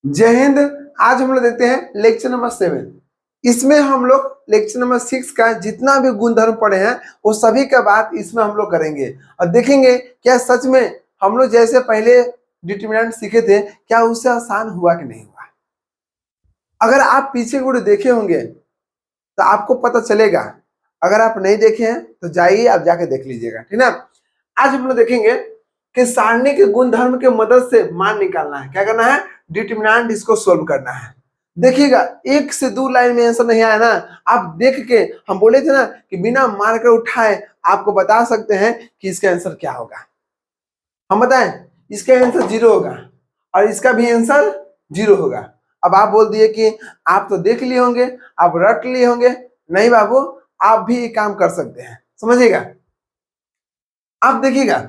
जय हिंद। आज हम लोग देखते हैं लेक्चर नंबर 7। इसमें हम लोग लेक्चर नंबर 6 का जितना भी गुणधर्म पढ़े हैं वो सभी का बात इसमें हम लोग करेंगे और देखेंगे क्या सच में हम लोग जैसे पहले डिटरमिनेंट सीखे थे क्या उससे आसान हुआ कि नहीं हुआ। अगर आप पीछे वीडियो देखे होंगे तो आपको पता चलेगा, अगर आप नहीं देखे हैं तो जाइए आप जाके देख लीजिएगा, ठीक ना। आज हम लोग देखेंगे कि सारणी के गुणधर्म के मदद से मान निकालना है। क्या करना है? डिटरमिनेंट इसको सोल्व करना है। देखिएगा, एक से दो लाइन में आंसर नहीं आया ना, आप देख के हम बोले थे ना कि बिना मार्कर उठाए आपको बता सकते हैं कि इसका आंसर क्या होगा। हम बताएं, इसका आंसर 0 होगा और इसका भी आंसर 0 होगा। अब आप बोल दिए कि आप तो देख लिए होंगे, आप रट लिए होंगे। नहीं बाबू, आप भी ये काम कर सकते हैं, समझिएगा। आप देखिएगा,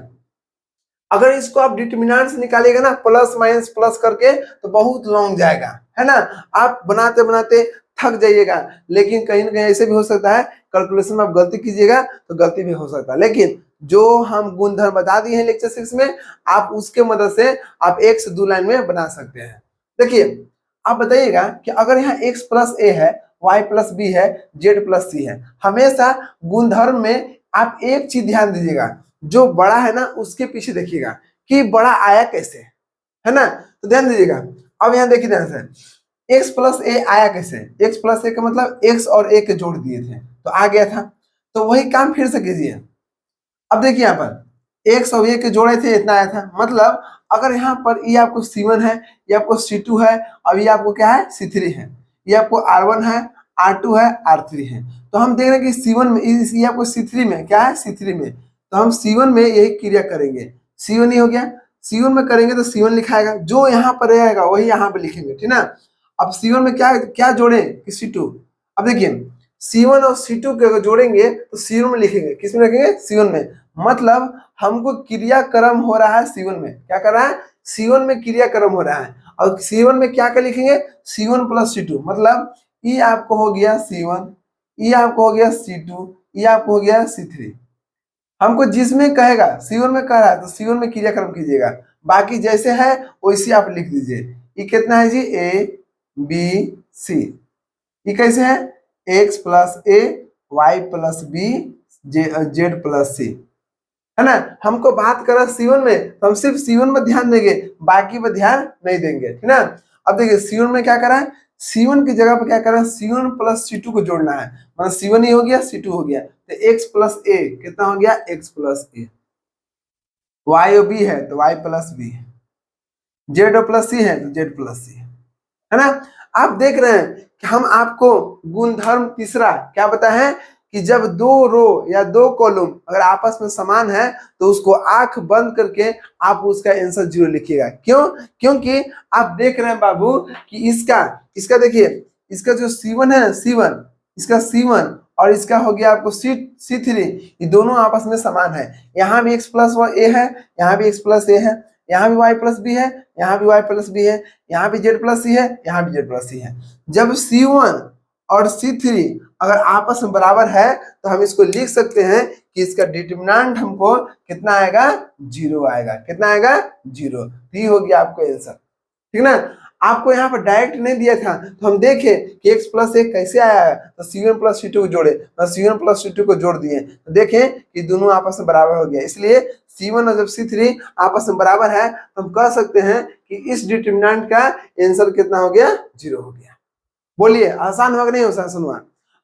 अगर इसको आप डिटरमिनेंट से निकालिएगा ना प्लस माइनस प्लस करके तो बहुत लॉन्ग जाएगा, है ना। आप बनाते बनाते थक जाइएगा, लेकिन कहीं ना कहीं ऐसे भी हो सकता है कैलकुलेशन में आप गलती कीजिएगा तो गलती भी हो सकता है। लेकिन जो हम गुणधर्म बता दिए हैं लेक्चर 6 में, आप उसके मदद से आप एक से दो लाइन में बना सकते हैं। देखिए, आप बताइएगा कि अगर यहाँ x प्लस ए है, y प्लस बी है, z प्लस सी है, हमेशा गुणधर्म में आप एक चीज ध्यान दीजिएगा, जो बड़ा है ना उसके पीछे देखिएगा कि बड़ा आया कैसे, है ना। तो ध्यान दीजिएगा। अब यहाँ देखिए ध्यान से, x प्लस ए आया कैसे। x प्लस ए का मतलब x और a के जोड़ दिए थे तो आ गया था। तो वही काम फिर से कीजिए। अब देखिए यहाँ पर x और a के जोड़े थे, इतना आया था। मतलब अगर यहाँ पर ये आपको C1 है, ये आपको C2 है और ये आपको क्या है C3 है, ये आपको R1 है, R2 है, R3 है। तो हम देख रहे हैं कि C1 में ये आपको C3 में क्या है, C3 में। तो हम C1 में यही क्रिया करेंगे। C1 ही हो गया, C1 में करेंगे तो C1 लिखाएगा, जो यहाँ पर रहेगा वही यहाँ पे लिखेंगे, ठीक ना। अब C1 में क्या क्या जोड़े कि C2। अब देखिए C1 और C2 के अगर जोड़ेंगे तो C1 में लिखेंगे, किस में लिखेंगे? C1 में। मतलब हमको क्रियाक्रम हो रहा है C1 में। क्या कर रहा है? C1 में क्रियाक्रम हो रहा है। और C1 में क्या क्या लिखेंगे? C1 plus C2। मतलब ये आपको हो गया C1, ये आपको हो गया C2, ये आपको हो गया C3। हमको जिसमें कहेगा C1 में कह रहा है तो C1 में क्रियाक्रम कीजिएगा, बाकी जैसे है वैसे आप लिख दीजिए। ये कितना है जी? A B C। ये कैसे है? x plus A, Y plus B, Z plus C, है ना। हमको बात करा C1 में तो हम सिर्फ C1 में ध्यान देंगे, बाकी पे ध्यान नहीं देंगे, ठीक ना। अब देखिए C1 में क्या करा है, C1 की जगह पर क्या करा है, C1 प्लस C2 को जोड़ना है। मतलब C1 ही हो गया, C2 हो गया, तो x प्लस ए कितना हो गया? x प्लस ए। y और b है तो y प्लस बी, जेड और प्लस सी है तो जेड प्लस सी, है ना। आप देख रहे हैं कि हम आपको गुणधर्म तीसरा क्या बताए हैं कि जब दो रो या दो कॉलम अगर आपस में समान है तो उसको आंख बंद करके आप उसका आंसर 0 लिखिएगा। क्यों? क्योंकि आप देख रहे हैं बाबू कि इसका इसका देखिए, इसका जो C1 है C1, इसका C1 और इसका हो गया आपको C3, ये दोनों आपस में समान है। यहाँ भी x प्लस ए है, यहाँ भी x प्लस ए है, यहाँ भी y प्लस बी है, यहाँ भी y प्लस बी है, यहाँ भी z प्लस सी है, यहाँ भी z प्लस सी है। जब C1 और C3 अगर आपस में बराबर है तो हम इसको लिख सकते हैं कि इसका डिटरमिनेंट हमको कितना आएगा? 0 आएगा। कितना आएगा? 0। ये हो गया आपको आंसर, ठीक ना। आपको यहाँ पर डायरेक्ट नहीं दिया था तो हम देखे कि x प्लस ए कैसे आया है, तो C1 प्लस C2 को जोड़े, तो C1 प्लस C2 को जोड़ दिए तो देखें कि दोनों आपस में बराबर हो गया। इसलिए C1 और जब C3 आपस में बराबर है तो हम कह सकते हैं कि इस डिटरमिनेंट का आंसर कितना हो गया? 0 हो गया। बोलिए आसान होगा कि नहीं? हो सुनवा।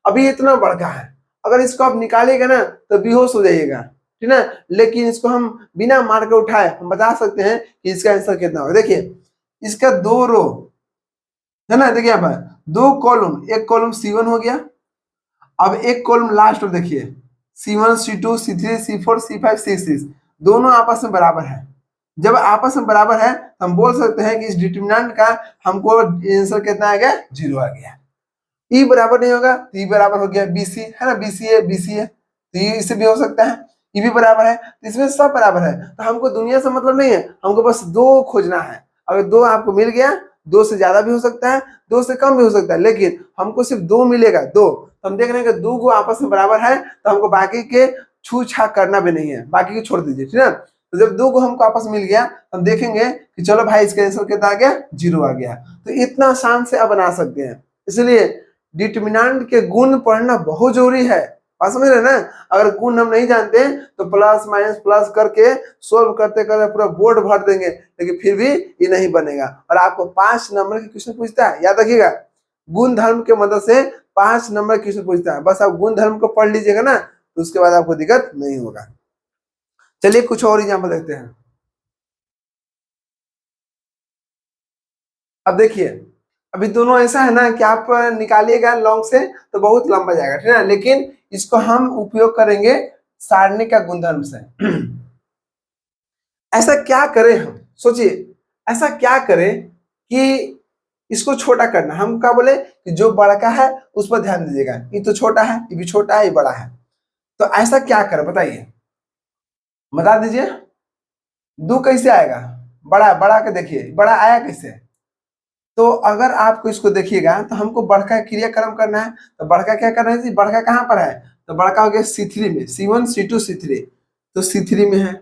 अभी इतना बड़का है, अगर इसको आप निकालिएगा ना तो बेहोश हो जाइएगा, ठीक ना। लेकिन इसको हम बिना मार के उठाए हम बता सकते हैं कि इसका आंसर कितना होगा। देखिए, इसका दो रो है ना, देखिए यहाँ पर दो कॉलम, एक कॉलम C1 हो गया, अब एक कॉलम लास्ट में देखिए C1 C2 C3 C4 C5 C6 दोनों आपस में बराबर है। जब आपस में बराबर है तो हम बोल सकते हैं कि इस डिटरमिनेंट का हमको आंसर कितना आ गया? 0 आ गया। ई बराबर नहीं होगा तो ई बराबर हो गया BC, है ना। BC है तो ये इससे भी हो सकता है। ई भी बराबर है तो इसमें सब बराबर है। तो हमको दुनिया से मतलब नहीं है, हमको बस दो खोजना है। अगर दो आपको मिल गया, दो से ज्यादा भी हो सकता है, दो से कम भी हो सकता है, लेकिन हमको सिर्फ दो मिलेगा। दो तो हम देख रहे हैं कि दो को आपस में बराबर है तो हमको बाकी के छू छा करना भी नहीं है, बाकी को छोड़ दीजिए, ठीक है। तो जब दो को हमको आपस मिल गया हम देखेंगे कि चलो भाई इसका आंसर कितना आ गया, 0 आ गया। तो इतना आसान से आप बना सकते हैं। इसलिए डिटर्मिनेंट के गुण पढ़ना बहुत जरूरी है। बात समझ रहे ना? अगर गुण हम नहीं जानते तो प्लस माइनस प्लस करके सोल्व करते करते पूरा बोर्ड भर देंगे, लेकिन फिर भी ये नहीं बनेगा। और आपको 5 नंबर के क्वेश्चन पूछता है, याद रखिएगा, गुण धर्म के मदद से 5 नंबर क्वेश्चन पूछता है। बस आप गुण धर्म को पढ़ लीजिएगा ना, तो उसके बाद आपको दिक्कत नहीं होगा। चलिए कुछ और एग्जाम्पल देखते हैं। अब देखिए, अभी दोनों ऐसा है ना कि आप निकालिएगा लॉन्ग से तो बहुत लंबा जाएगा, ठीक है ना, लेकिन इसको हम उपयोग करेंगे सारणी का गुणधर्म से। ऐसा क्या करें हम, सोचिए, ऐसा क्या करें कि इसको छोटा करना। हम क्या बोले कि जो बड़ा का है उस पर ध्यान दीजिएगा, ये तो छोटा है, ये भी छोटा है, ये बड़ा है। तो ऐसा क्या करें बताइए, बता दीजिए। 2 कैसे आएगा? बड़ा बड़ा के देखिए, बड़ा आया कैसे? तो अगर आपको इसको देखिएगा तो हमको बड़का क्रियाक्रम करना है। तो बड़का क्या करना है जी? बड़का कहाँ पर है? तो बड़का हो गया C3 में, C1 C2 C3। तो C3 में है।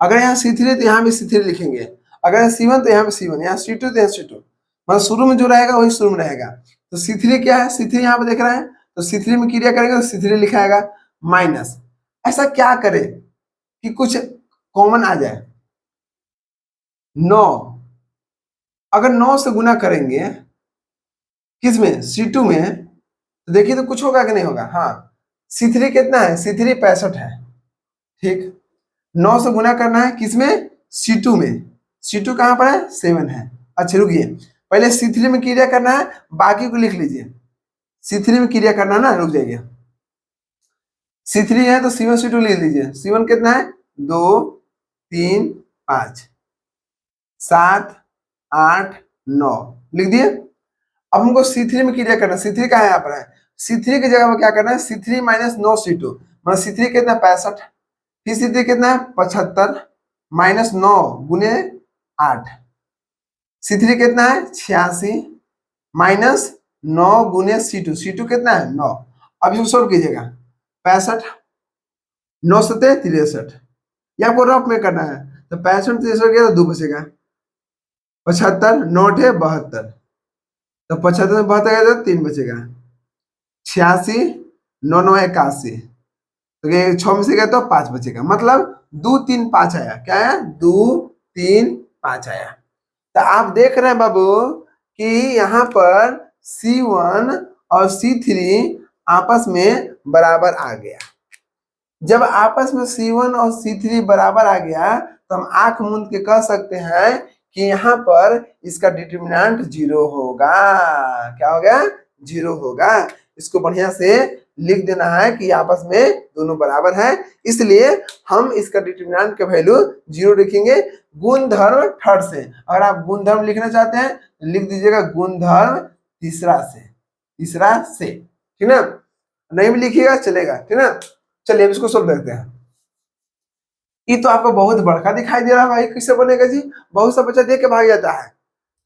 अगर यहाँ C3 तो यहाँ भी C3 लिखेंगे। अगर यहाँ C1 तो यहाँ पे C1, यहाँ C2 तो यहाँ C2। मतलब शुरू में जो रहेगा वही शुरू में रहेगा। तो C3 क्या है? C3 यहाँ पे देख रहे हैं, तो C3 में क्रिया करेंगे तो C3 लिखा आएगा माइनस। ऐसा क्या करें कि कुछ कॉमन आ जाए? 9, अगर 9 से गुना करेंगे किसमें? C2 में, तो देखिए तो कुछ होगा कि नहीं होगा? हाँ, C3 कितना है? C3 65 है, ठीक। 9 से गुना करना है किसमें? C2 में। C2 कहाँ पर है? 7 है। अच्छा रुकिए, पहले C3 में क्रिया करना है, बाकी को लिख लीजिए। C3 में क्रिया करना है ना, रुक जाइए। C3 है तो C1 C2 लिख लीजिए। C1 कितना है? 2 3 5 7 8 9 लिख दिए। अब हमको C3 में क्रिया करना है। C3 कहाँ यहाँ पर है? C3 की जगह पर क्या करना है? C3 माइनस 9 C2, मतलब C3 कितना? 65। फिर C3 कितना है? 75 माइनस 9 गुने 8। C3 कितना है? 86 माइनस 9 गुने C2। C2 कितना है? 9। अब इसको सोल्व कीजिएगा। 65 9 सते 63, या आपको रफ में करना है। तो 65 63 गया तो 2 बचेगा। 75 9 72, तो 75 में 72 गया तो 3 बचेगा। 86 9 9 81, तो ये 6 में से गया तो 5 बचेगा। मतलब 2 3 5 आया। क्या आया? 2 3 5 आया। तो आप देख रहे हैं बाबू कि यहाँ पर C1 और C3 आपस में बराबर आ गया। जब आपस में C1 और C3 बराबर आ गया तो हम आंख मूंद के कह सकते हैं कि यहाँ पर इसका डिटर्मिनेंट 0 होगा। क्या हो गया? 0 होगा। इसको बढ़िया से लिख देना है कि आपस में दोनों बराबर हैं, इसलिए हम इसका डिटर्मिनेंट का वैल्यू 0 लिखेंगे। गुणधर्म थर्ड से, अगर आप गुणधर्म लिखना चाहते हैं तो लिख दीजिएगा गुणधर्म तीसरा से, तीसरा से, ठीक ना। नहीं भी लिखिएगा चलेगा, ठीक ना। चलिए अब इसको सोल्व करते हैं। ये तो आपको बहुत बड़का दिखाई दे रहा है भाई, कैसे बनेगा जी? बहुत सा बच्चा देख के भाग जाता है,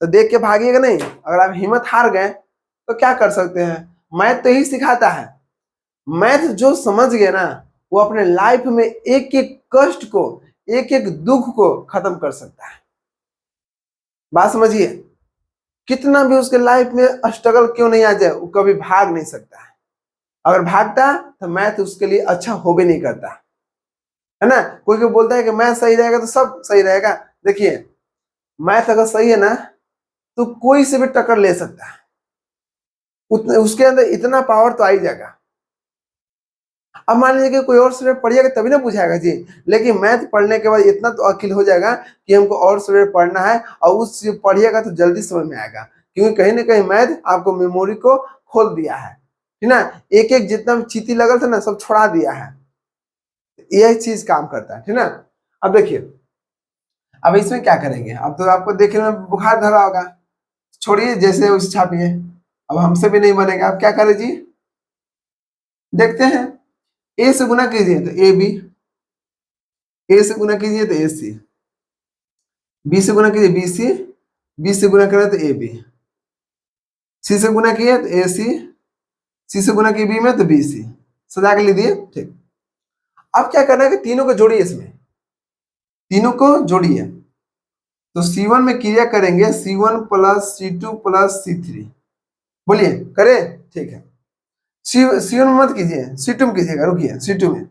तो देख के भागिएगा नहीं। अगर आप हिम्मत हार गए तो क्या कर सकते हैं, मैथ तो ही सिखाता है। मैथ जो समझ गए ना वो अपने लाइफ में एक एक कष्ट को, एक एक दुख को खत्म कर सकता है। बात समझिए, कितना भी उसके लाइफ में स्ट्रगल क्यों नहीं आ जाए, वो कभी भाग नहीं सकता है। अगर भागता तो मैथ उसके लिए अच्छा हो भी नहीं करता, है ना। कोई कोई बोलता है कि मैथ सही रहेगा तो सब सही रहेगा। देखिए, मैथ अगर सही है ना तो कोई से भी टक्कर ले सकता है, उसके अंदर इतना पावर तो आ ही जाएगा। अब मान लीजिए कि कोई और सब्जेक्ट पढ़िएगा तभी ना बुझाएगा जी, लेकिन मैथ पढ़ने के बाद इतना तो अकिल हो जाएगा कि हमको और सब्जेक्ट पढ़ना है, और उस पढ़िएगा तो जल्दी समझ में आएगा, क्योंकि कहीं ना कहीं मैथ आपको मेमोरी को खोल दिया है, ठीक ना। एक एक जितना चीटी लगल था ना सब छोड़ा दिया है, यही चीज काम करता है, ठीक ना। अब देखिए, अब इसमें क्या करेंगे, अब तो आपको देखने में बुखार धरा होगा, छोड़िए जैसे उसे छापिए, अब हमसे भी नहीं बनेगा। अब क्या करें जी, देखते हैं। ए से गुना कीजिए तो ए बी, ए से गुना कीजिए तो ए सी, बी से गुना कीजिए बी सी, बी से गुना करें तो ए बी, सी से गुना किए तो ए सी से गुना किए बी में तो बी सी, सजा के लिख दिए, ठीक। अब क्या करना है कि तीनों को जोड़िए इसमें, तीनों को जोड़िए तो C1 में क्रिया करेंगे C1 plus C2 plus C3। बोलिए करे, ठीक है। C1 में मत कीजिए, C2 में कीजिएगा, रुकिए C2 में।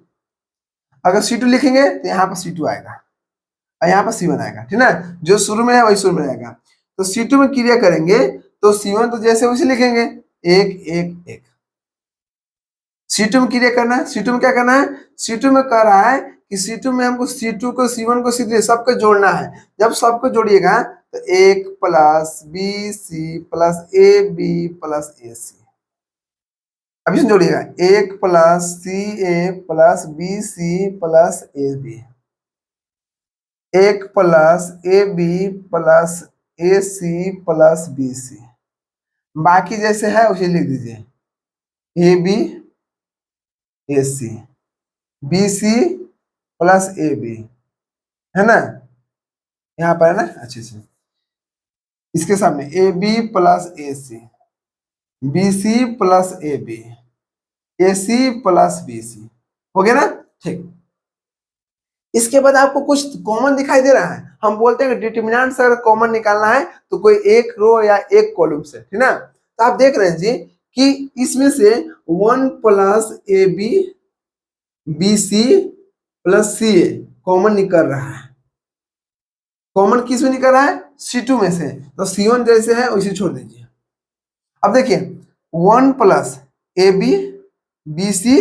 अगर C2 लिखेंगे तो यहाँ पर C2 आएगा और यहाँ पर C1 आएगा, ठीक ना। जो शुरू में है वही शुरू में रहेगा। तो C2 में क्रिया करेंगे तो C1 तो जैसे वैसे लिखेंगे, एक एक एक। C2 में क्रिया करना है, C2 में क्या करना है, C2 में कह रहा है कि C2 में हमको C2 को C1 को C3 सबको जोड़ना है। जब सबको जोड़िएगा तो 1 plus BC plus AB plus AC। अब इसमें जोड़िएगा 1 plus CA plus BC plus AB, 1 plus AB plus AC plus BC। बाकी जैसे है उसे लिख दीजिए, AB AC BC plus AB, है ना, यहाँ पर है ना, अच्छे से इसके सामने AB plus AC BC plus AB AC plus BC, हो गया ना, ठीक। इसके बाद आपको कुछ कॉमन दिखाई दे रहा है, हम बोलते हैं कि डिटरमिनेंट से अगर कॉमन निकालना है तो कोई एक रो या एक कॉलम से, ठीक ना। तो आप देख रहे हैं जी कि इसमें से 1 plus AB BC plus CA common निकल रहा है। कॉमन किस में निकल रहा है, C2 में से, तो C1 जैसे है वैसे छोड़ दीजिए। अब देखिए 1 प्लस AB BC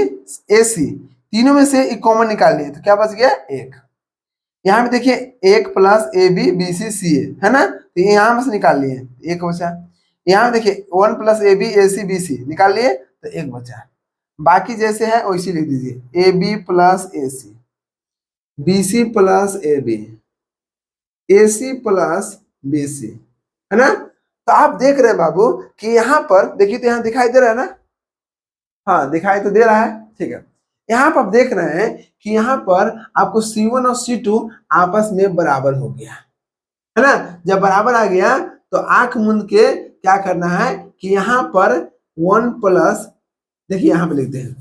AC तीनों में से एक कॉमन निकाल लिए तो क्या बच गया, एक। यहाँ पे देखिए 1 प्लस AB BC CA, है ना, तो यहाँ से निकाल लिए एक बचा। यहाँ देखिए 1 प्लस AB AC BC निकाल लिए तो एक बचा। बाकी जैसे है वैसे लिख दीजिए, AB plus AC BC plus AB AC plus BC, है ना। तो आप देख रहे हैं बाबू कि यहाँ पर देखिए, तो यहाँ दिखाई दे रहा है ना, हाँ दिखाई तो दे रहा है, ठीक है। यहाँ पर आप देख रहे हैं कि यहाँ पर आपको C1 और C2 आपस में बराबर हो गया, है ना। जब बराबर आ गया तो आंख मूंद के क्या करना है कि यहाँ पर 1 प्लस, देखिए यहाँ पे लिखते हैं,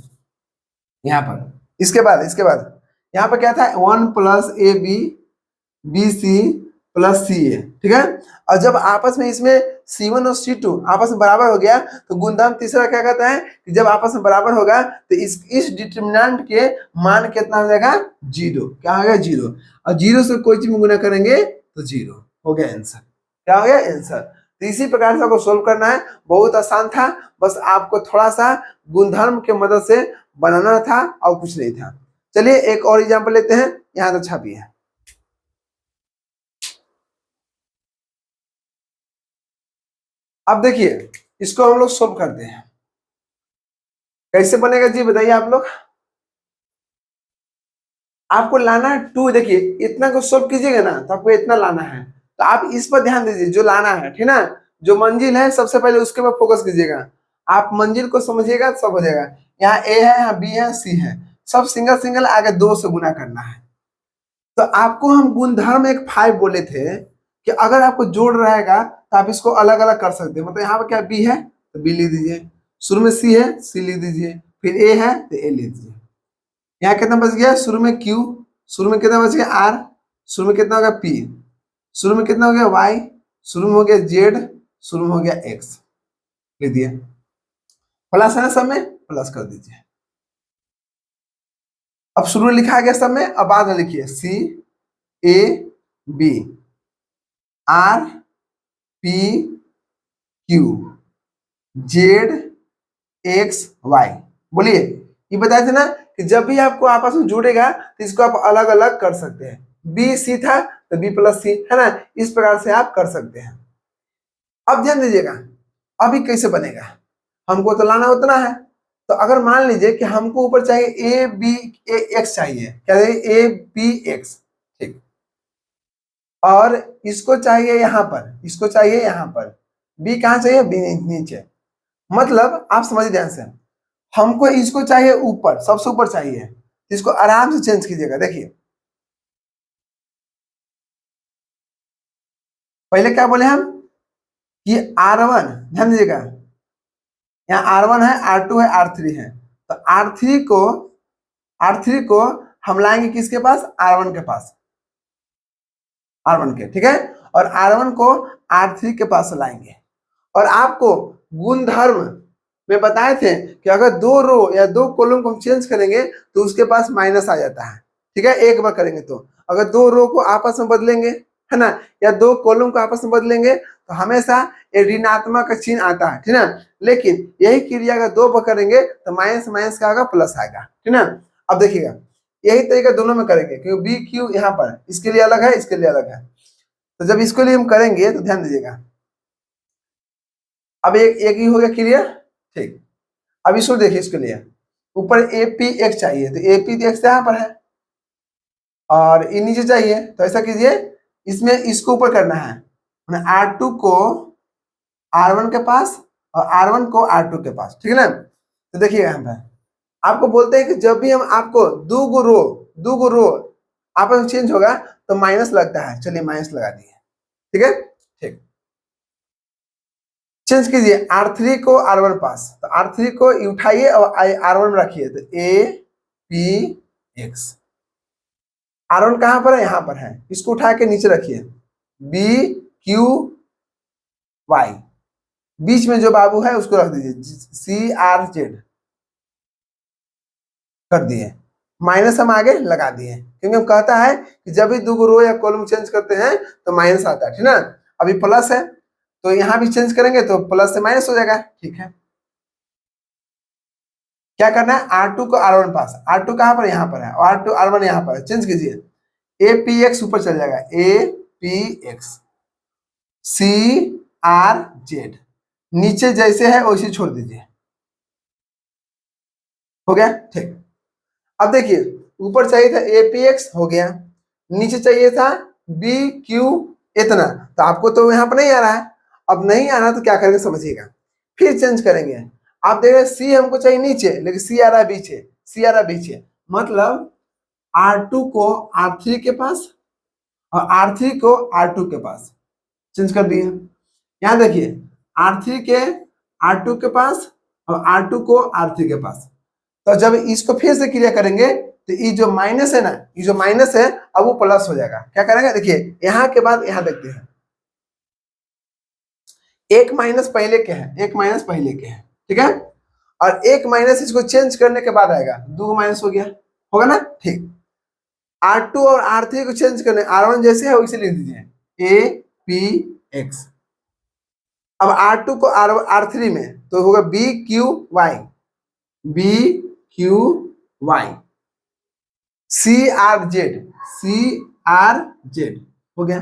यहाँ पर इसके बाद यहाँ पर क्या था, 1 plus AB BC plus CA, ठीक है। और जब आपस में इसमें C1 और C2 आपस में बराबर हो गया तो गुणधर्म तीसरा क्या कहता है कि जब आपस में बराबर होगा तो इस डिटरमिनेंट के मान कितना हो जाएगा, 0। क्या हो गया, 0। और 0 से कोई चीज में गुना करेंगे तो 0 हो गया आंसर। क्या हो गया, आंसर। तो इसी प्रकार से आपको सोल्व करना है, बहुत आसान था, बस आपको थोड़ा सा गुणधर्म के मदद से बनाना था और कुछ नहीं था। चलिए एक और एग्जाम्पल लेते हैं, यहाँ तो छापी है। अब देखिए इसको हम लोग सोल्व करते हैं, कैसे बनेगा जी बताइए आप लोग। आपको लाना है 2, देखिए इतना को सोल्व कीजिएगा ना तो आपको इतना लाना है, तो आप इस पर ध्यान दीजिए जो लाना है, ठीक ना। जो मंजिल है सबसे पहले उसके पर फोकस कीजिएगा, आप मंजिल को समझिएगा तो सब हो जाएगा। यहाँ A है, यहाँ B है, C है, सब सिंगल सिंगल आगे 2 से गुना करना है। तो आपको हम गुणधर्म एक 5 बोले थे कि अगर आपको जोड़ रहेगा तो आप इसको अलग अलग कर सकते हैं। मतलब यहाँ पर क्या B है तो B लिख दीजिए, शुरू में C है C लिख दीजिए, फिर A है तो A लिख दीजिए। यहाँ कितना बच गया, शुरू में Q, शुरू में कितना बच गया R, शुरू में कितना हो गया P, शुरू में कितना हो गया Y, शुरू में हो गया Z, शुरू में हो गया X, लिख दिया। प्लस है ना सब में, प्लस कर दीजिए। अब शुरू में लिखा गया सब में, अब बाद में लिखिए C A B R P Q Z X Y। बोलिए, ये बताए थे ना कि जब भी आपको आपस में जुड़ेगा तो इसको आप अलग अलग कर सकते हैं। B C था तो B प्लस C, है ना, इस प्रकार से आप कर सकते हैं। अब ध्यान दीजिएगा अभी कैसे बनेगा, हमको तो लाना उतना है। तो अगर मान लीजिए कि हमको ऊपर चाहिए A B X चाहिए, क्या चाहिए, A B X, ठीक। और इसको चाहिए यहाँ पर, इसको चाहिए यहाँ पर, B कहाँ चाहिए, B नीचे। मतलब आप समझिए ध्यान से, हमको इसको चाहिए ऊपर, सबसे ऊपर चाहिए, इसको आराम से चेंज कीजिएगा। देखिए पहले क्या बोले हम कि R1, ध्यान दीजिएगा, यहाँ R1 है, R2 है, R3 है, तो R3 को हम लाएंगे किसके पास, R1 के पास। R1 के, ठीक है। और R1 को R3 के पास लाएंगे। और आपको गुणधर्म में बताए थे कि अगर 2 रो या 2 कॉलम को हम चेंज करेंगे तो उसके पास माइनस आ जाता है, ठीक है। एक बार करेंगे तो अगर 2 रो को आपस में बदलेंगे, है ना, या 2 कॉलम को आपस में बदलेंगे तो हमेशा ये ऋणात्मक का चिन्ह आता है, ठीक है। लेकिन यही क्रिया अगर 2 बार करेंगे तो माइनस माइनस का आएगा, प्लस आएगा, ठीक है। अब देखिएगा यही तरीका दोनों में करेंगे, क्योंकि बी क्यू यहाँ पर इसके लिए अलग है, इसके लिए अलग है। तो जब इसके लिए हम करेंगे तो ध्यान दीजिएगा, अब एक ही हो गया क्लियर, ठीक। अब इसको देखिए, इसके लिए ऊपर ए पी एक्स चाहिए, तो ए पी एक्स यहाँ पर है और ये नीचे चाहिए, तो ऐसा कीजिए इसमें इसको ऊपर करना है, R2 को R1 के पास और R1 को R2 के पास, ठीक है ना। तो देखिएगा यहाँ पर आपको बोलते हैं कि जब भी हम आपको दो गो रो आपस में चेंज होगा तो माइनस लगता है, चलिए माइनस लगा दिए, ठीक है, ठीक। चेंज कीजिए R3 को R1 पास, तो R3 को उठाइए और R1 में रखिए, तो A P X। R1 कहां पर है, यहां पर है, इसको उठा के नीचे रखिए, B Q Y, बीच में जो बाबू है उसको रख दीजिए C R Z, कर दिए। माइनस हम आगे लगा दिए, क्योंकि हम कहता है कि जब भी दो रो या कॉलम चेंज करते हैं तो माइनस आता है, ठीक ना। अभी प्लस है तो यहाँ भी चेंज करेंगे तो प्लस से माइनस हो जाएगा, ठीक है। क्या करना है, R2 को R1 पास, R2 कहां पर, यहाँ पर है, और R2 R1 यहाँ पर है, चेंज कीजिए, APX ऊपर चल जाएगा, APX C R Z, नीचे जैसे है वैसे छोड़ दीजिए, हो गया, ठीक। अब देखिए ऊपर चाहिए था APX, हो गया, नीचे चाहिए था BQ इतना, तो आपको तो यहाँ पर नहीं आ रहा है, अब नहीं आना तो क्या करेंगे समझिएगा, फिर चेंज करेंगे। आप देख रहे हैं C हमको चाहिए नीचे, लेकिन C आ रहा है पीछे, C आ रहा है पीछे, मतलब R2 को R3 के पास और R3 को R2 के पास चेंज कर दिए। यहाँ देखिए R3 के R2 के पास और R2 को R3 के पास, तो जब इसको फिर से क्लियर करेंगे तो ये जो माइनस है ना, ये जो माइनस है अब वो प्लस हो जाएगा। क्या करेंगे, देखिए यहाँ के बाद यहाँ देखते हैं, एक माइनस पहले के है, एक माइनस पहले के है, ठीक है, और एक माइनस इसको चेंज करने के बाद आएगा, दो माइनस हो गया, होगा ना, ठीक। R2 और R3 को चेंज करने, R1 जैसे है वैसे लिख दीजिए APX। अब R2 को R3 में तो होगा BQY, BQY CRZ हो गया,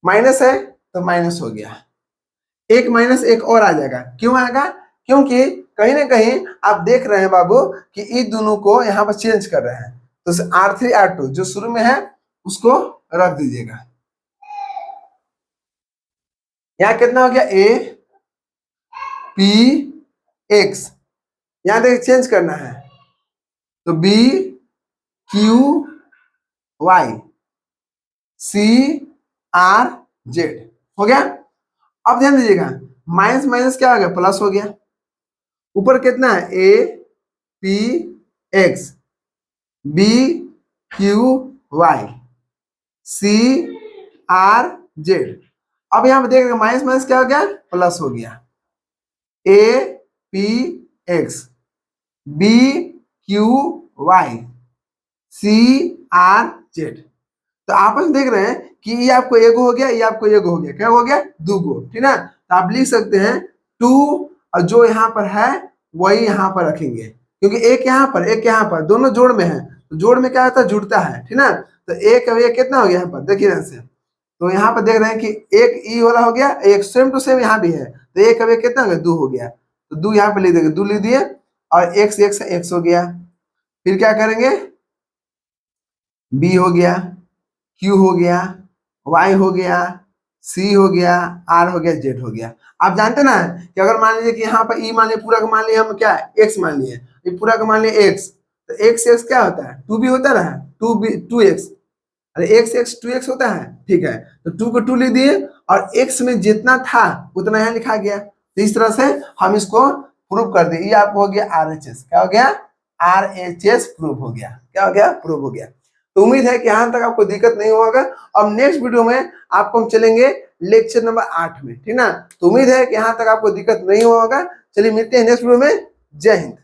माइनस है तो माइनस हो गया, एक माइनस एक और आ जाएगा, क्यों आएगा, क्योंकि कहीं ना कहीं आप देख रहे हैं बाबू कि इन दोनों को यहाँ पर चेंज कर रहे हैं, तो R3 R2 जो शुरू में है उसको रख दीजिएगा। यहाँ कितना हो गया, APX, यहाँ देखिए चेंज करना है तो BQY CRZ हो गया। अब ध्यान दीजिएगा माइनस माइनस क्या हो गया, प्लस हो गया, ऊपर कितना है APX BQY CRZ। अब यहाँ पे देख रहे माइनस माइनस क्या हो गया, प्लस हो गया, APX BQY CRZ। तो आपस में देख रहे हैं कि ये आपको एगो हो गया, ये आपको एगो हो गया, क्या हो गया, दो गो, ठीक ना। तो आप लिख सकते हैं 2 और जो यहाँ पर है वही यहाँ पर रखेंगे, क्योंकि एक यहाँ पर एक यहाँ पर दोनों जोड़ में है, तो जोड़ में क्या होता है, जुड़ता है, ठीक ना। तो एक अब एक कितना हो गया यहाँ पर, देखिए ध्यान से, तो यहाँ पर देख रहे हैं कि एक ई वाला हो गया, एक सेम टू सेम यहाँ भी है, तो एक अब एक कितना हो गया, 2 हो गया, तो 2 यहाँ पे लिख देंगे, 2 लिख दिए और एक से x हो गया, फिर क्या करेंगे, b हो गया, q हो गया, y हो गया, c हो गया, r हो गया, z हो गया। आप जानते ना कि अगर मान लीजिए कि यहाँ पर e मान लिया, पूरा का मान लिया हम क्या है x मान लिए, ये पूरा का मान लिया x, तो x से x क्या होता है, 2b होता है ना, 2x, अरे x x 2x होता है, ठीक है, तो 2 को 2 लिख दिए और x में जितना था उतना यहाँ लिखा गया, तो इस तरह से हम इसको प्रूव कर दिए। ये आपको हो गया RHS, क्या हो गया, RHS प्रूव हो गया, क्या हो गया, प्रूव हो गया। तो तो उम्मीद है कि यहाँ तक आपको दिक्कत नहीं होगा। अब नेक्स्ट वीडियो में आपको हम चलेंगे लेक्चर नंबर 8 में, ठीक ना। तो उम्मीद है कि यहाँ तक आपको दिक्कत नहीं होगा। चलिए मिलते हैं नेक्स्ट वीडियो में। जय हिंद।